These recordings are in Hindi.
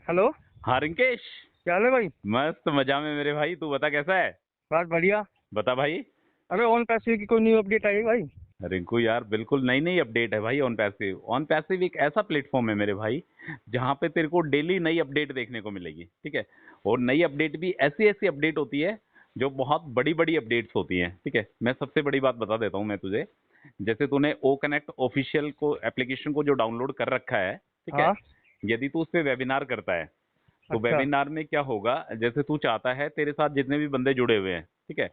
हेलो। हाँ रिंकेश। क्या हाल है भाई? मस्त मजा में मेरे भाई, तू बता कैसा है। बस बढ़िया। बता भाई। अरे ऑन पैसे की कोई न्यू अपडेट आई है भाई? रिंकू यार बिल्कुल नई नई अपडेट है भाई। ऑन पैसिव एक ऐसा प्लेटफॉर्म है मेरे भाई जहाँ पे तेरे को डेली नई अपडेट देखने को मिलेगी, ठीक है। और नई अपडेट भी ऐसी ऐसी अपडेट होती है जो बहुत बड़ी बड़ी अपडेट्स होती हैं, ठीक है। मैं सबसे बड़ी बात बता देता हूँ मैं तुझे। जैसे तूने ओ कनेक्ट ऑफिशियल को एप्लीकेशन को जो डाउनलोड कर रखा है, ठीक है। हाँ। यदि तू उस पर वेबिनार करता है तो अच्छा। वेबिनार में क्या होगा, जैसे तू चाहता है तेरे साथ जितने भी बंदे जुड़े हुए हैं, ठीक है।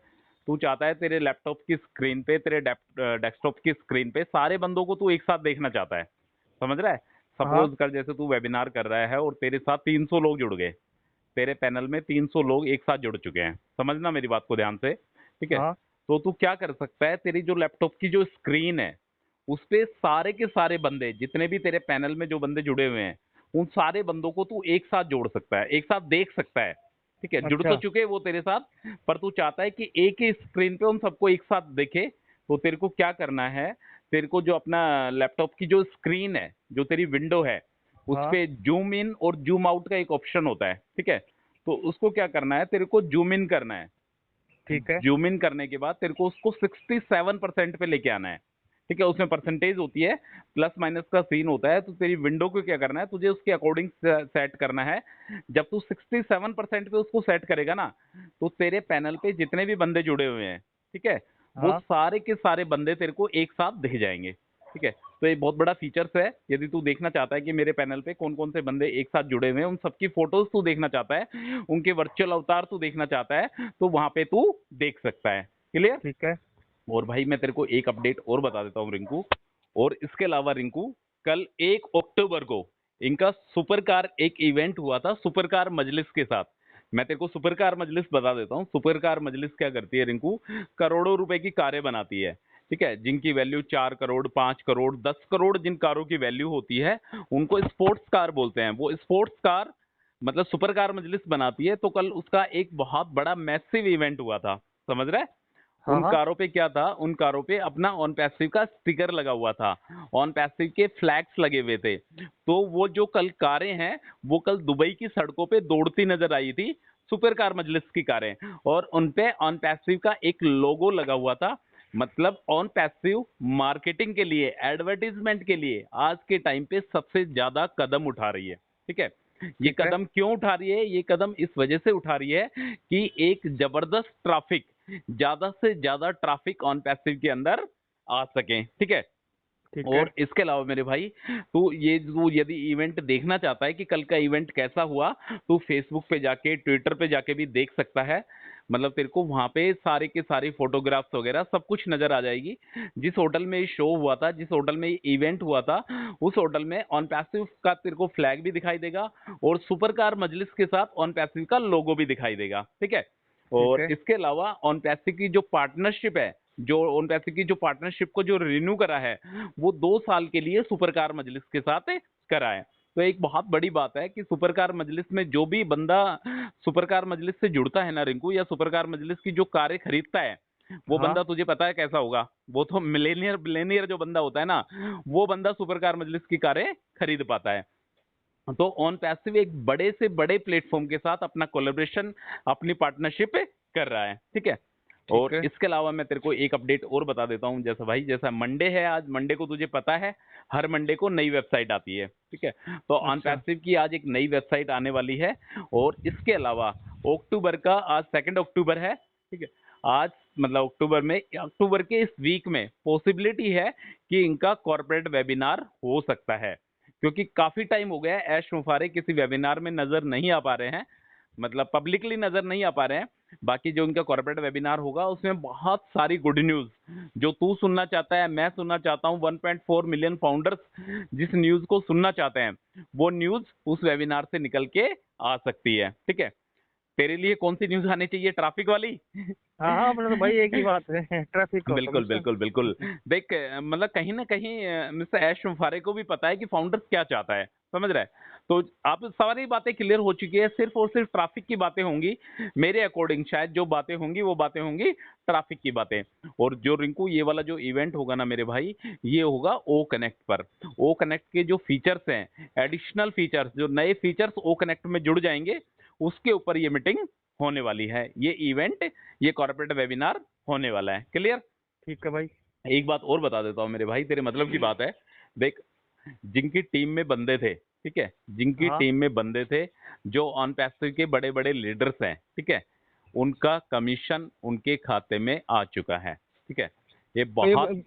तू चाहता है तेरे लैपटॉप की स्क्रीन पे, तेरे डेस्कटॉप की स्क्रीन पे सारे बंदों को तू एक साथ देखना चाहता है। समझ रहा है। हाँ। सपोज कर जैसे तू वेबिनार कर रहा है और तेरे साथ 300 लोग जुड़ गए। तेरे पैनल में 300 लोग एक साथ जुड़ चुके हैं, समझना मेरी बात को ध्यान से, ठीक है। हाँ। तो तू क्या कर सकता है, तेरी जो लैपटॉप की जो स्क्रीन है उस पे सारे के सारे बंदे जितने भी तेरे पैनल में जो बंदे जुड़े हुए हैं उन सारे बंदों को तू एक साथ जोड़ सकता है, एक साथ देख सकता है। ठीक है, जुड़ तो अच्छा। चुके हैं वो तेरे साथ, पर तू चाहता है कि एक ही स्क्रीन पे उन सबको एक साथ देखे। तो तेरे को क्या करना है, तेरे को जो अपना लैपटॉप की जो स्क्रीन है, जो तेरी विंडो है, उस हाँ। पे जूम इन और जूम आउट का एक ऑप्शन होता है, ठीक है। तो उसको क्या करना है, तेरे को जूम इन करना है। ठीक है। जूम इन करने के बाद तेरे को उसको 67% पे लेके आना है, ठीक है। उसमें परसेंटेज होती है, प्लस माइनस का सीन होता है। तो तेरी विंडो को क्या करना है, तुझे उसके अकॉर्डिंग सेट करना है। जब तू 67% पे उसको सेट करेगा ना, तो तेरे पैनल पे जितने भी बंदे जुड़े हुए हैं, ठीक है, वो हाँ। सारे के सारे बंदे तेरे को एक साथ दिख जाएंगे, ठीक है। तो ये बहुत बड़ा फीचर्स है। यदि तू देखना चाहता है कि मेरे पैनल पे कौन कौन से बंदे एक साथ जुड़े हुए हैं, उन सबकी फोटोज तू देखना चाहता है, उनके वर्चुअल अवतार तू देखना चाहता है, तो वहां पे तू देख सकता है। क्लियर। ठीक है। और भाई मैं तेरे को एक अपडेट और बता देता हूँ रिंकू। और इसके अलावा रिंकू, कल 1 अक्टूबर को इनका सुपर कार एक इवेंट हुआ था, सुपर कार मजलिस के साथ। मैं तेरे को सुपर कार मजलिस बता देता हूँ। सुपर कार मजलिस क्या करती है रिंकू, करोड़ों रुपए की कारें बनाती है, ठीक है। जिनकी वैल्यू 4 करोड़, 5 करोड़, 10 करोड़ जिन कारों की वैल्यू होती है उनको स्पोर्ट्स कार बोलते हैं। वो स्पोर्ट्स कार मतलब सुपर कार मजलिस बनाती है। तो कल उसका एक बहुत बड़ा मैसिव इवेंट हुआ था, समझ रहा है। हाँ। उन हाँ। कारों पे क्या था, उन कारों पे अपना ऑन पैसिव का स्टिकर लगा हुआ था, ऑन पैसिव के फ्लैग्स लगे हुए थे। तो वो जो कल कारें हैं वो कल दुबई की सड़कों पे दौड़ती नजर आई थी, सुपर कार मजलिस की कारें। और उन पे ऑन पैसिव का एक लोगो लगा हुआ था। मतलब ऑन पैसिव मार्केटिंग के लिए, एडवर्टीजमेंट के लिए आज के टाइम पे सबसे ज्यादा कदम उठा रही है, ठीक है। ये ठीक है। कदम क्यों उठा रही है, ये कदम इस वजह से उठा रही है कि एक जबरदस्त ट्रैफिक, ज्यादा से ज्यादा ट्रैफिक ऑन पैसिव के अंदर आ सके, ठीक है। ठीक है। और इसके अलावा मेरे भाई, तू यदि इवेंट देखना चाहता है कि कल का इवेंट कैसा हुआ, तो फेसबुक पे जाके, ट्विटर पे जाके भी देख सकता है। मतलब तेरे को वहां पे सारे के सारे फोटोग्राफ्स वगैरह सब कुछ नजर आ जाएगी। जिस होटल में शो हुआ था, जिस होटल में इवेंट हुआ था, उस होटल में ऑन पैसिव का तेरे को फ्लैग भी दिखाई देगा और सुपर कार मजलिस के साथ ऑन पैसिव का लोगो भी दिखाई देगा, ठीक है। ठीक और है। इसके अलावा ऑन पैसिव की जो पार्टनरशिप है, जो ऑन पैसिव की जो पार्टनरशिप को जो रिन्यू करा है, वो 2 साल के लिए सुपर कार मजलिस के साथ करा है। तो एक बहुत बड़ी बात है कि सुपर कार मजलिस में जो भी बंदा सुपर कार मजलिस से जुड़ता है ना रिंकू, या सुपर कार मजलिस की जो कारें खरीदता है, वो हाँ। बंदा तुझे पता है कैसा होगा। वो तो मिलेनियर बिलेनियर जो बंदा होता है ना, वो बंदा सुपर कार मजलिस की कारें खरीद पाता है। तो ऑन पैसिव एक बड़े से बड़े प्लेटफॉर्म के साथ अपना कोलेब्रेशन, अपनी पार्टनरशिप कर रहा है, ठीक है। ठीक और है। इसके अलावा मैं तेरे को एक अपडेट और बता देता हूँ। जैसा भाई, जैसा मंडे है आज, मंडे को तुझे पता है हर मंडे को नई वेबसाइट आती है, ठीक है। तो ऑन अच्छा। पैसिव की आज एक नई वेबसाइट आने वाली है। और इसके अलावा अक्टूबर का आज 2 अक्टूबर है, ठीक है। आज मतलब अक्टूबर में, अक्टूबर के इस वीक में पॉसिबिलिटी है कि इनका कॉर्पोरेट वेबिनार हो सकता है। क्योंकि काफी टाइम हो गया है, ऐश मुफारे किसी वेबिनार में नजर नहीं आ पा रहे हैं, मतलब पब्लिकली नजर नहीं आ पा रहे हैं। बाकी जो इनका कॉर्पोरेट वेबिनार होगा उसमें बहुत सारी गुड न्यूज जो तू सुनना चाहता है, मैं सुनना चाहता हूँ, 1.4 मिलियन फाउंडर्स जिस न्यूज को सुनना चाहते हैं, वो न्यूज उस वेबिनार से निकल के आ सकती है, ठीक है। तेरे लिए कौन सी न्यूज आनी चाहिए, ट्रैफिक वाली? हाँ हाँ, अपने तो भाई एक ही बात है, ट्रैफिक को बिल्कुल कमीशन। बिल्कुल बिल्कुल। देख मतलब कहीं ना कहीं मिस्टर ऐश मुफारे को भी पता है कि फाउंडर्स क्या चाहता है, समझ रहा है? तो आप सारी बातें क्लियर हो चुकी है, सिर्फ और सिर्फ ट्रैफिक की बातें होंगी मेरे अकॉर्डिंग, शायद जो बातें होंगी वो बातें होंगी ट्रैफिक की बातें। और जो रिंकू ये वाला जो इवेंट होगा ना मेरे भाई, ये होगा ओ कनेक्ट पर। ओ कनेक्ट के जो फीचर्स हैं, एडिशनल फीचर्स, जो नए फीचर्स ओ कनेक्ट में जुड़ जाएंगे, उसके ऊपर ये मीटिंग होने वाली है, ये इवेंट, ये कॉर्पोरेट वेबिनार होने वाला है। क्लियर? ठीक है भाई। एक बात और बता देता हूँ मेरे भाई, तेरे मतलब की बात है। देख, जिनकी टीम में बंदे थे, ठीक है, जिनकी हाँ, टीम में बंदे थे, जो ऑन पैसिव के बड़े बड़े लीडर्स हैं, ठीक है, उनका कमीशन उनके खाते में आ चुका है। ठीक है, ये तो ये बहुत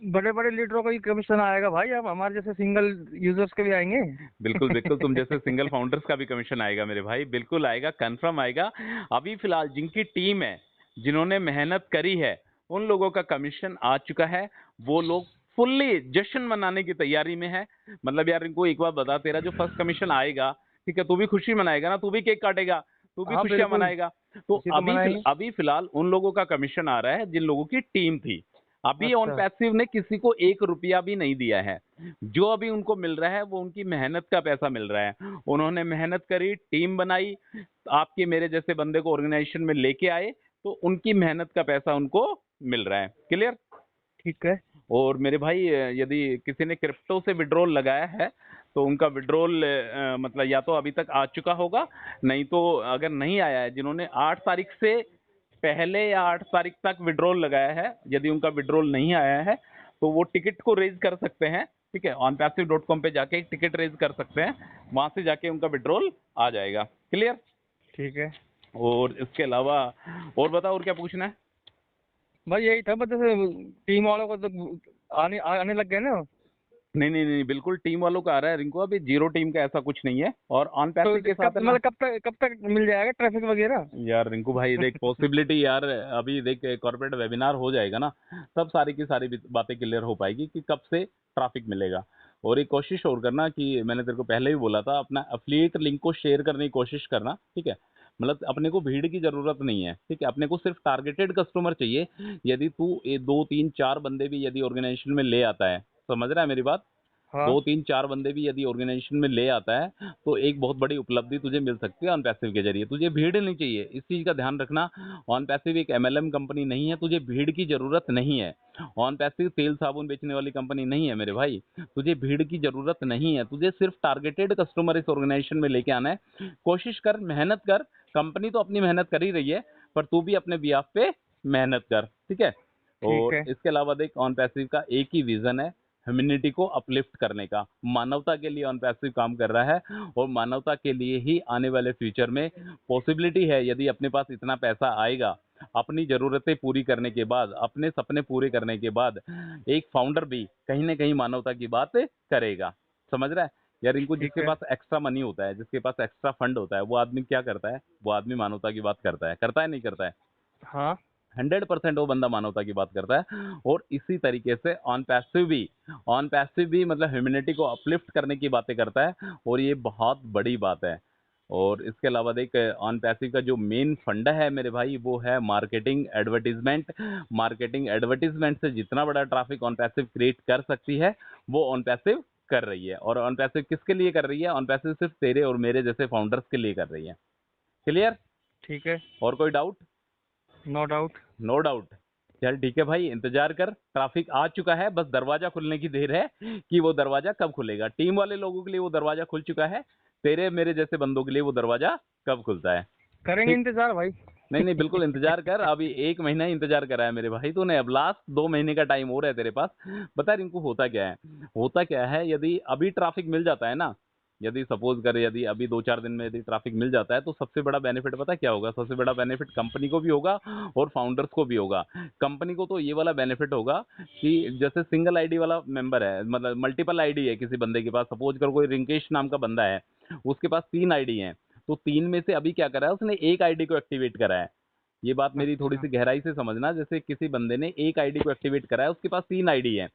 बड़े बड़े लीडरों का भी कमीशन आएगा भाई, अब हमारे जैसे सिंगल यूजर्स के भी आएंगे? बिल्कुल बिल्कुल, तुम जैसे सिंगल फाउंडर्स का भी कमीशन आएगा मेरे भाई, बिल्कुल आएगा, कंफर्म आएगा। अभी फिलहाल जिनकी टीम है, जिन्होंने मेहनत करी है, उन लोगों का कमीशन आ चुका है। वो लोग फुल्ली जश्न मनाने की तैयारी में है। मतलब यार इनको एक बात बता, तेरा जो फर्स्ट कमीशन आएगा, ठीक है, तू भी खुशी मनाएगा ना, तू भी केक काटेगा, तू भी हाँ खुशियां बिल्कुल, मनाएगा। तो इसी तो मनाएंगे। अभी फिलहाल उन लोगों का कमीशन आ रहा है जिन लोगों की टीम थी। अभी ऑन अच्छा। पैसिव ने किसी को 1 रुपया भी नहीं दिया है। जो अभी उनको मिल रहा है वो उनकी मेहनत का पैसा मिल रहा है। उन्होंने मेहनत करी, टीम बनाई, आपके मेरे जैसे बंदे को ऑर्गेनाइजेशन में लेके आए, तो उनकी मेहनत का पैसा उनको मिल रहा है। क्लियर? ठीक है। और मेरे भाई यदि किसी ने क्रिप्टो से विड्रॉल लगाया है, तो उनका विड्रॉल मतलब या तो अभी तक आ चुका होगा, नहीं तो अगर नहीं आया है, जिन्होंने 8 तारीख से पहले या 8 तारीख तक विड्रॉल लगाया है, यदि उनका विड्रॉल नहीं आया है, तो वो टिकट को रेज कर सकते हैं। ठीक है, onpassive.com पे जाके एक टिकट रेज कर सकते हैं, वहां से जाके उनका विड्रॉल आ जाएगा। क्लियर? ठीक है और इसके अलावा और बता, और क्या पूछना है? भाई, यही था बस, जैसे टीम वालों को तो आने लग गए ना। नहीं नहीं नहीं, बिल्कुल टीम वालों का आ रहा है रिंकू, अभी जीरो टीम का ऐसा कुछ नहीं है। और ऑन तो पैसिव के साथ कब है ना। मतलब कब तक मिल जाएगा ट्रैफिक वगैरह? यार रिंकू भाई देख, पॉसिबिलिटी यार, अभी देख कॉर्पोरेट वेबिनार हो जाएगा ना, तब सारी की सारी बातें क्लियर हो पाएगी कि कब से ट्रैफिक मिलेगा। और एक कोशिश और करना कि मैंने तेरे को पहले ही बोला था, अपना एफिलिएट लिंक को शेयर करने की कोशिश करना। ठीक है, मतलब अपने को भीड़ की जरूरत नहीं है, ठीक है, अपने को सिर्फ टारगेटेड कस्टमर चाहिए। यदि तू 2 3 4 बंदे भी यदि ऑर्गेनाइजेशन में ले आता है, समझ रहा है मेरी बात, हाँ 2 3 4 बंदे भी यदि ऑर्गेनाइजेशन में ले आता है, तो एक बहुत बड़ी उपलब्धि तुझे मिल सकती है ऑन पैसिव के जरिए। तुझे भीड़ नहीं चाहिए, इस चीज का ध्यान रखना। ऑन पैसिव एक एमएलएम कंपनी नहीं है, तुझे भीड़ की जरूरत नहीं है। ऑन पैसिव तेल साबुन बेचने वाली कंपनी नहीं है मेरे भाई, तुझे भीड़ की जरूरत नहीं है। तुझे सिर्फ टारगेटेड कस्टमर इस ऑर्गेनाइजेशन में लेके आना है। कोशिश कर, मेहनत कर, कंपनी तो अपनी मेहनत कर ही रही है, पर तू भी अपने बिहाफ पे मेहनत कर। ठीक है? ठीक और है। इसके अलावा देख, ऑन पैसिव का एक ही विजन है, ह्यूमैनिटी को अपलिफ्ट करने का। मानवता के लिए ऑन पैसिव काम कर रहा है, और मानवता के लिए ही आने वाले फ्यूचर में पॉसिबिलिटी है, यदि अपने पास इतना पैसा आएगा, अपनी ज़रूरतें पूरी करने के बाद, अपने सपने पूरे करने के बाद, एक फाउंडर भी कहीं ना कहीं मानवता की बात करेगा। समझ रहा है? यार इनको, ठीक जिसके है। पास एक्स्ट्रा मनी होता है, जिसके पास एक्स्ट्रा फंड होता है, वो आदमी क्या करता है? वो आदमी मानवता की बात करता है नहीं करता है? हाँ 100% वो बंदा मानवता की बात करता है। और इसी तरीके से ऑन पैसिव भी मतलब ह्यूमैनिटी को अपलिफ्ट करने की बातें करता है, और ये बहुत बड़ी बात है। और इसके अलावा देख, ऑन पैसिव का जो मेन फंडा है मेरे भाई, वो है मार्केटिंग एडवर्टीजमेंट। मार्केटिंग एडवर्टीजमेंट से जितना बड़ा ट्रैफिक ऑन पैसिव क्रिएट कर सकती है, वो ऑन पैसिव कर रही है। और ऑन पैसिव किसके लिए कर रही है? ऑन पैसिव सिर्फ तेरे और मेरे जैसे फाउंडर्स के लिए कर रही है। क्लियर? ठीक है। और कोई doubt? No doubt. No doubt. चल ठीक है भाई, इंतजार कर, ट्रैफिक आ चुका है, बस दरवाजा खुलने की देर है कि वो दरवाजा कब खुलेगा। टीम वाले लोगों के लिए वो दरवाजा खुल चुका है, तेरे मेरे जैसे बंदों के लिए वो दरवाजा कब खुलता है? करेंगे ठीक। इंतजार भाई। नहीं नहीं, बिल्कुल इंतजार कर, अभी 1 महीना ही इंतजार करा है मेरे भाई तूने, अब लास्ट 2 महीने का टाइम हो रहा है तेरे पास। बता रिंकू, होता क्या है? होता क्या है, यदि अभी ट्रैफिक मिल जाता है ना, यदि सपोज कर, यदि अभी 2 4 दिन में यदि ट्रैफिक मिल जाता है, तो सबसे बड़ा बेनिफिट पता क्या होगा? सबसे बड़ा बेनिफिट कंपनी को भी होगा, और फाउंडर्स को भी होगा। कंपनी को तो ये वाला बेनिफिट होगा कि जैसे सिंगल आईडी वाला मेंबर है, मतलब मल्टीपल आईडी है किसी बंदे के पास, सपोज कर कोई रिंकेश नाम का बंदा है, उसके पास 3 आईडी हैं, तो 3 में से अभी क्या करा है उसने? एक आईडी को एक्टिवेट करा है। ये बात मेरी थोड़ी अच्छा। सी गहराई से समझना, जैसे किसी बंदे ने एक आईडी को एक्टिवेट करा है, उसके पास 3 आईडी है।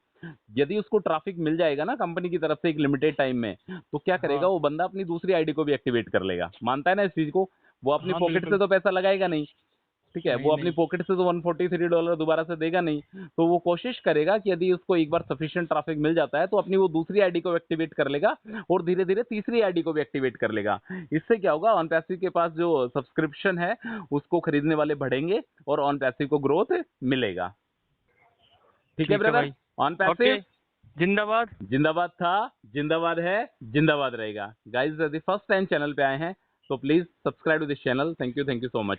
यदि उसको ट्रैफिक मिल जाएगा ना कंपनी की तरफ से एक लिमिटेड टाइम में, तो क्या करेगा हाँ वो बंदा? अपनी दूसरी आईडी को भी एक्टिवेट कर लेगा। मानता है ना इस चीज को? वो अपनी हाँ, पॉकेट बिल्कुल। से तो पैसा लगाएगा नहीं, ठीक है, नहीं, वो अपनी नहीं। पॉकेट से तो $143 दोबारा से देगा नहीं। तो वो कोशिश करेगा कि यदि उसको एक बार सफिशिएंट ट्रैफिक मिल जाता है तो अपनी वो दूसरी आईडी को एक्टिवेट कर लेगा और धीरे धीरे तीसरी आईडी को भी एक्टिवेट कर लेगा। इससे क्या होगा, ऑन पैसिव के पास जो सब्सक्रिप्शन है उसको खरीदने वाले बढ़ेंगे और ऑन पैसिव को ग्रोथ मिलेगा। ठीक है ठीक है ब्रदर, भाई। On okay. पैसिव जिंदाबाद। जिंदाबाद था, जिंदाबाद है, जिंदाबाद रहेगा। गाइस यदि फर्स्ट टाइम चैनल पे आए हैं तो please subscribe to this channel. Thank you so much.